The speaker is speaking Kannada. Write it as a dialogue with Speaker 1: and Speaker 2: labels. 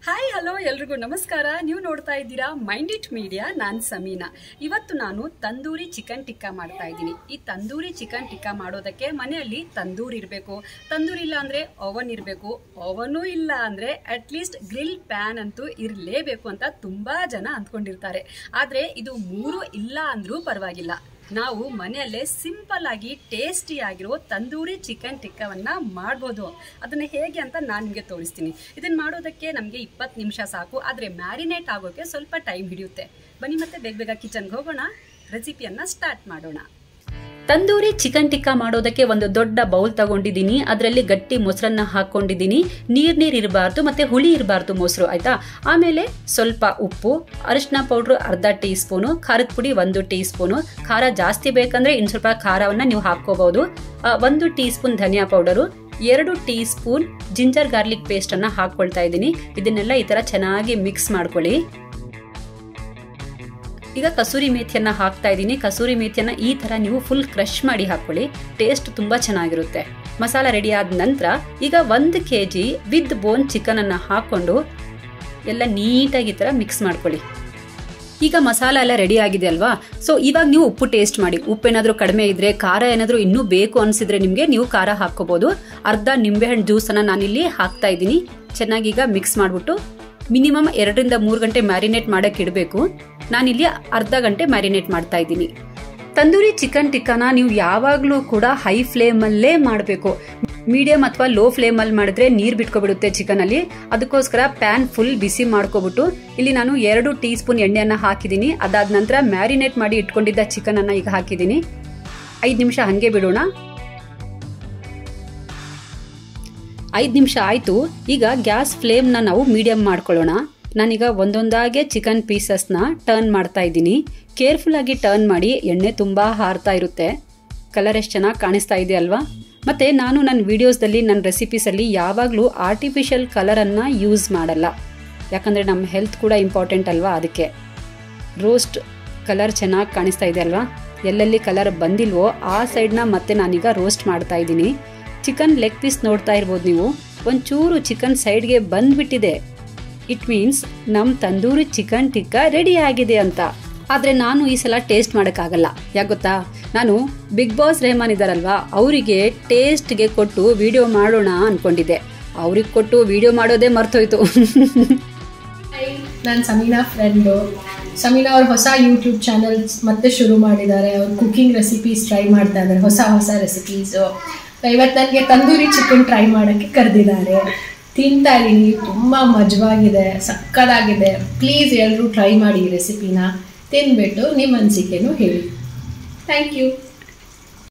Speaker 1: ಹಾಯ್ ಹಲೋ ಎಲ್ರಿಗೂ ನಮಸ್ಕಾರ. ನೀವು ನೋಡ್ತಾ ಇದ್ದೀರಾ ಮೈಂಡ್ ಇಟ್ ಮೀಡಿಯಾ. ನಾನು ಸಮೀನಾ. ಇವತ್ತು ನಾನು ತಂದೂರಿ ಚಿಕನ್ ಟಿಕ್ಕಾ ಮಾಡ್ತಾ ಇದ್ದೀನಿ. ಈ ತಂದೂರಿ ಚಿಕನ್ ಟಿಕ್ಕಾ ಮಾಡೋದಕ್ಕೆ ಮನೆಯಲ್ಲಿ ತಂದೂರಿ ಇರಬೇಕು. ತಂದೂರಿ ಇಲ್ಲ ಅಂದರೆ ಓವನ್ ಇರಬೇಕು. ಓವನೂ ಇಲ್ಲ ಅಂದರೆ ಅಟ್ಲೀಸ್ಟ್ ಗ್ರಿಲ್ ಪ್ಯಾನ್ ಅಂತೂ ಇರಲೇಬೇಕು ಅಂತ ತುಂಬ ಜನ ಅಂದ್ಕೊಂಡಿರ್ತಾರೆ. ಆದರೆ ಇದು ಮೂರು ಇಲ್ಲ ಅಂದರೂ ಪರವಾಗಿಲ್ಲ. ನಾವು ಮನೆಯಲ್ಲೇ ಸಿಂಪಲ್ ಆಗಿ ಟೇಸ್ಟಿ ಆಗಿರೋ ತಂದೂರಿ ಚಿಕನ್ ಟಿಕ್ಕಾವನ್ನು ಮಾಡ್ಬೋದು. ಅದನ್ನು ಹೇಗೆ ಅಂತ ನಾನು ನಿಮಗೆ ತೋರಿಸ್ತೀನಿ. ಇದನ್ನು ಮಾಡೋದಕ್ಕೆ ನಮಗೆ 20 ನಿಮಿಷ ಸಾಕು. ಆದರೆ ಮ್ಯಾರಿನೇಟ್ ಆಗೋಕ್ಕೆ ಸ್ವಲ್ಪ ಟೈಮ್ ಹಿಡಿಯುತ್ತೆ. ಬನ್ನಿ ಮತ್ತೆ ಬೇಗ ಕಿಚನ್ಗೆ ಹೋಗೋಣ, ರೆಸಿಪಿಯನ್ನು ಸ್ಟಾರ್ಟ್ ಮಾಡೋಣ. ತಂದೂರಿ ಚಿಕನ್ ಟಿಕ್ಕಾ ಮಾಡೋದಕ್ಕೆ ಒಂದು ದೊಡ್ಡ ಬೌಲ್ ತಗೊಂಡಿದ್ದೀನಿ. ಅದರಲ್ಲಿ ಗಟ್ಟಿ ಮೊಸರನ್ನ ಹಾಕೊಂಡಿದ್ದೀನಿ. ನೀರ್ ಇರಬಾರ್ದು ಮತ್ತೆ ಹುಳಿ ಇರಬಾರ್ದು ಮೊಸರು, ಆಯ್ತಾ. ಆಮೇಲೆ ಸ್ವಲ್ಪ ಉಪ್ಪು, ಅರಿಶಿನ ಪೌಡ್ರು ಅರ್ಧ ಟೀ ಸ್ಪೂನು, ಖಾರದ ಪುಡಿ 1 ಟೀ ಸ್ಪೂನು. ಖಾರ ಜಾಸ್ತಿ ಬೇಕಂದ್ರೆ ಇನ್ನು ಸ್ವಲ್ಪ ಖಾರವನ್ನ ನೀವು ಹಾಕೋಬಹುದು. 1 ಟೀ ಸ್ಪೂನ್ ಧನಿಯಾ powder, 2 teaspoon ginger garlic paste ಅನ್ನ ಹಾಕೊಳ್ತಾ ಇದ್ದೀನಿ. ಇದನ್ನೆಲ್ಲ ಈ ತರ ಚೆನ್ನಾಗಿ ಮಿಕ್ಸ್ ಮಾಡ್ಕೊಳ್ಳಿ. ಈಗ ಕಸೂರಿ ಮೇಥಿಯನ್ನ ಹಾಕ್ತಾ ಇದ್ದೀನಿ. ಕಸೂರಿ ಮೇಥಿಯನ್ನ ಈ ತರ ನೀವು ಫುಲ್ ಕ್ರಶ್ ಮಾಡಿ ಹಾಕೊಳ್ಳಿ. ಟೇಸ್ಟ್ ತುಂಬಾ ಚೆನ್ನಾಗಿರುತ್ತೆ. ಮಸಾಲ ರೆಡಿ ಆದ ನಂತರ ಈಗ 1 kg ವಿತ್ ಬೋನ್ ಚಿಕನ್ ಅನ್ನ ಹಾಕೊಂಡು ಎಲ್ಲ ನೀಟಾಗಿ ಈ ತರ ಮಿಕ್ಸ್ ಮಾಡ್ಕೊಳ್ಳಿ. ಈಗ ಮಸಾಲ ಎಲ್ಲ ರೆಡಿ ಆಗಿದೆ ಅಲ್ವಾ. ಸೊ ಇವಾಗ ನೀವು ಉಪ್ಪು ಟೇಸ್ಟ್ ಮಾಡಿ. ಉಪ್ಪು ಏನಾದರೂ ಕಡಿಮೆ ಇದ್ರೆ, ಖಾರ ಏನಾದರೂ ಇನ್ನೂ ಬೇಕು ಅನ್ಸಿದ್ರೆ ನಿಮಗೆ ನೀವು ಖಾರ ಹಾಕೋಬಹುದು. ಅರ್ಧ ನಿಂಬೆಹಣ್ಣು ಜ್ಯೂಸ್ ಅನ್ನ ನಾನಿಲ್ಲಿ ಹಾಕ್ತಾ ಇದ್ದೀನಿ. ಚೆನ್ನಾಗಿ ಈಗ ಮಿಕ್ಸ್ ಮಾಡ್ಬಿಟ್ಟು ಮಿನಿಮಮ್ 2 ರಿಂದ 3 ಗಂಟೆ ಮ್ಯಾರಿನೇಟ್ ಮಾಡಕ್ಕೆ ಇಡಬೇಕು. ನಾನಿಲ್ಲಿ ಅರ್ಧ ಗಂಟೆ ಮ್ಯಾರಿನೇಟ್ ಮಾಡ್ತಾ ಇದ್ದೀನಿ. ತಂದೂರಿ ಚಿಕನ್ ಟಿಕ್ಕಾನ ನೀವು ಯಾವಾಗಲೂ ಕೂಡ ಹೈ ಫ್ಲೇಮಲ್ಲೇ ಮಾಡಬೇಕು. ಮೀಡಿಯಂ ಅಥವಾ ಲೋ ಫ್ಲೇಮಲ್ಲಿ ಮಾಡಿದ್ರೆ ನೀರು ಬಿಟ್ಕೊಬಿಡುತ್ತೆ ಚಿಕನಲ್ಲಿ. ಅದಕ್ಕೋಸ್ಕರ ಪ್ಯಾನ್ ಫುಲ್ ಬಿಸಿ ಮಾಡ್ಕೊಬಿಟ್ಟು ಇಲ್ಲಿ ನಾನು 2 ಟೀ ಸ್ಪೂನ್ ಎಣ್ಣೆಯನ್ನು ಹಾಕಿದ್ದೀನಿ. ಅದಾದ ನಂತರ ಮ್ಯಾರಿನೇಟ್ ಮಾಡಿ ಇಟ್ಕೊಂಡಿದ್ದ ಚಿಕನ್ ಅನ್ನ ಈಗ ಹಾಕಿದ್ದೀನಿ. 5 ನಿಮಿಷ ಹಂಗೆ ಬಿಡೋಣ. 5 ನಿಮಿಷ ಆಯಿತು. ಈಗ ಗ್ಯಾಸ್ ಫ್ಲೇಮ್ನ ನಾವು ಮೀಡಿಯಂ ಮಾಡ್ಕೊಳ್ಳೋಣ. ನಾನೀಗ ಒಂದೊಂದಾಗೆ ಚಿಕನ್ ಪೀಸಸ್ನ ಟರ್ನ್ ಮಾಡ್ತಾ ಇದ್ದೀನಿ. ಕೇರ್ಫುಲ್ ಆಗಿ ಟರ್ನ್ ಮಾಡಿ. ಎಣ್ಣೆ ತುಂಬ ಹಾರ್ತಾ ಇರುತ್ತೆ. ಕಲರ್ ಎಷ್ಟು ಚೆನ್ನಾಗಿ ಕಾಣಿಸ್ತಾ ಇದೆ ಅಲ್ವಾ. ಮತ್ತು ನಾನು ನನ್ನ ವಿಡಿಯೋಸ್ದಲ್ಲಿ, ನನ್ನ ರೆಸಿಪೀಸಲ್ಲಿ ಯಾವಾಗಲೂ ಆರ್ಟಿಫಿಷಿಯಲ್ ಕಲರನ್ನು ಯೂಸ್ ಮಾಡಲ್ಲ. ಯಾಕಂದರೆ ನಮ್ಮ ಹೆಲ್ತ್ ಕೂಡ ಇಂಪಾರ್ಟೆಂಟ್ ಅಲ್ವಾ. ಅದಕ್ಕೆ ರೋಸ್ಟ್ ಕಲರ್ ಚೆನ್ನಾಗಿ ಕಾಣಿಸ್ತಾ ಇದೆ ಅಲ್ವಾ. ಎಲ್ಲೆಲ್ಲಿ ಕಲರ್ ಬಂದಿಲ್ವೋ ಆ ಸೈಡ್ನ ಮತ್ತೆ ನಾನೀಗ ರೋಸ್ಟ್ ಮಾಡ್ತಾ ಇದ್ದೀನಿ. ಚಿಕನ್ ಲೆಗ್ ಪೀಸ್ ನೋಡ್ತಾ ಇರ್ಬೋದು ನೀವು. ಒಂಚೂರು ಚಿಕನ್ ಸೈಡ್ಗೆ ಬಂದ್ಬಿಟ್ಟಿದೆ. ಇಟ್ ಮೀನ್ಸ್ ನಮ್ಮ ತಂದೂರಿ ಚಿಕನ್ ಟಿಕ್ಕಾ ರೆಡಿ ಆಗಿದೆ ಅಂತ. ಆದರೆ ನಾನು ಈ ಸಲ ಟೇಸ್ಟ್ ಮಾಡೋಕ್ಕಾಗಲ್ಲ. ಯಾಕೆ ಗೊತ್ತಾ, ನಾನು ಬಿಗ್ ಬಾಸ್ ರೆಹಮಾನ್ ಇದ್ದಾರಲ್ವಾ, ಅವರಿಗೆ ಟೇಸ್ಟ್ಗೆ ಕೊಟ್ಟು ವಿಡಿಯೋ ಮಾಡೋಣ ಅಂದ್ಕೊಂಡಿದ್ದೆ. ಅವ್ರಿಗೆ ಕೊಟ್ಟು ವಿಡಿಯೋ ಮಾಡೋದೇ ಮರ್ತೋಯ್ತು.
Speaker 2: ನಾನು ಸಮೀನಾ ಫ್ರೆಂಡು. ಸಮೀನಾ ಅವ್ರು ಹೊಸ ಯೂಟ್ಯೂಬ್ ಚಾನಲ್ಸ್ ಮತ್ತೆ ಶುರು ಮಾಡಿದ್ದಾರೆ. ಅವ್ರು ಕುಕಿಂಗ್ ರೆಸಿಪೀಸ್ ಟ್ರೈ ಮಾಡ್ತಾ ಇದ್ದಾರೆ, ಹೊಸ ರೆಸಿಪೀಸು. ಇವತ್ತು ನನಗೆ ತಂದೂರಿ ಚಿಕನ್ ಟ್ರೈ ಮಾಡೋಕ್ಕೆ ಕರೆದಿದ್ದಾರೆ. ತಿಂತಾ ಇದ್ದೀನಿ. ತುಂಬ ಮಜವಾಗಿದೆ, ಸಕ್ಕದಾಗಿದೆ. ಪ್ಲೀಸ್ ಎಲ್ಲರೂ ಟ್ರೈ ಮಾಡಿ ಈ ರೆಸಿಪಿನ. ತಿಂದ್ಬಿಟ್ಟು ನಿಮ್ಮ ಅನಿಸಿಕೆನೂ ಹೇಳಿ. Thank you.